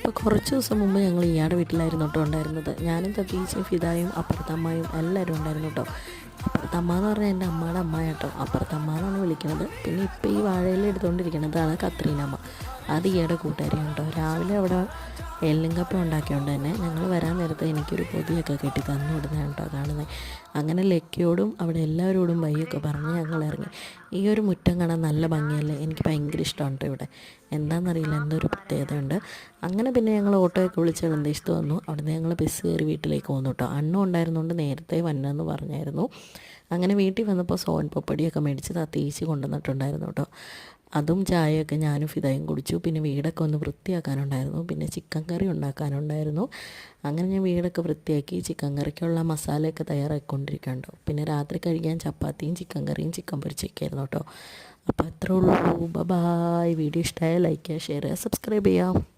അപ്പോൾ കുറച്ച് ദിവസം മുമ്പ് ഞങ്ങൾ ഇയാളുടെ വീട്ടിലായിരുന്നു കേട്ടോ ഉണ്ടായിരുന്നത്. ഞാനും തത്തീച്ചും ഫിദായും അപ്പുറത്തമ്മയും എല്ലാവരും ഉണ്ടായിരുന്നു കേട്ടോ. അപ്പുറത്തമ്മ എന്ന് പറഞ്ഞാൽ എൻ്റെ അമ്മയുടെ അമ്മ കേട്ടോ. അപ്പുറത്തമ്മ എന്നാണ് വിളിക്കുന്നത്. പിന്നെ ഇപ്പോൾ ഈ വാഴയില എടുത്തുകൊണ്ടിരിക്കുന്നതാണ് കത്രീനമ്മ. അത് ഈയുടെ കൂട്ടുകാരിയാണ് കേട്ടോ. രാവിലെ അവിടെ എല്ലുങ്കപ്പം ഉണ്ടാക്കിയോണ്ട് തന്നെ ഞങ്ങൾ വരാൻ നേരത്തെ എനിക്കൊരു പൊതിയൊക്കെ കെട്ടി തന്നു വിടുന്നതാണ് കേട്ടോ കാണുന്നത്. അങ്ങനെ ലക്കിയോടും അവിടെ എല്ലാവരോടും വയ്യൊക്കെ പറഞ്ഞ് ഞങ്ങൾ ഇറങ്ങി. ഈ ഒരു മുറ്റം കാണാൻ നല്ല ഭംഗിയല്ലേ, എനിക്ക് ഭയങ്കര ഇഷ്ടമാണ് കേട്ടോ ഇവിടെ. എന്താണെന്നറിയില്ല, എന്തൊരു പ്രത്യേകതയുണ്ട്. അങ്ങനെ പിന്നെ ഞങ്ങൾ ഓട്ടോയൊക്കെ വിളിച്ച് നിർദ്ദേശിച്ച് വന്നു. അവിടുന്ന് ഞങ്ങൾ ബസ് കയറി വീട്ടിലേക്ക് വന്നു കേട്ടോ. അണ്ണും ഉണ്ടായിരുന്നുകൊണ്ട് നേരത്തെ വന്നെന്ന് പറഞ്ഞായിരുന്നു. അങ്ങനെ വീട്ടിൽ വന്നപ്പോൾ സോൻ പപ്പടിയൊക്കെ മേടിച്ച് തേച്ച് കൊണ്ടുവന്നിട്ടുണ്ടായിരുന്നു കേട്ടോ. അതും ചായയൊക്കെ ഞാനും ഫിദയും കുടിച്ചു. പിന്നെ വീടൊക്കെ ഒന്ന് വൃത്തിയാക്കാനുണ്ടായിരുന്നു. പിന്നെ ചിക്കൻ കറി ഉണ്ടാക്കാനുണ്ടായിരുന്നു. അങ്ങനെ ഞാൻ വീടൊക്കെ വൃത്തിയാക്കി ചിക്കൻ കറിക്കുള്ള മസാലയൊക്കെ തയ്യാറാക്കിക്കൊണ്ടിരിക്കുകയുണ്ടോ. പിന്നെ രാത്രി കഴിക്കാൻ ചപ്പാത്തിയും ചിക്കൻ കറിയും ചിക്കൻ പൊരിച്ചൊക്കെയായിരുന്നു കേട്ടോ. അപ്പോൾ അത്രേ ഉള്ളൂ. ബൈ. വീഡിയോ ഇഷ്ടമായ ലൈക്ക് ചെയ്യുക, ഷെയർ ചെയ്യുക, സബ്സ്ക്രൈബ് ചെയ്യാം.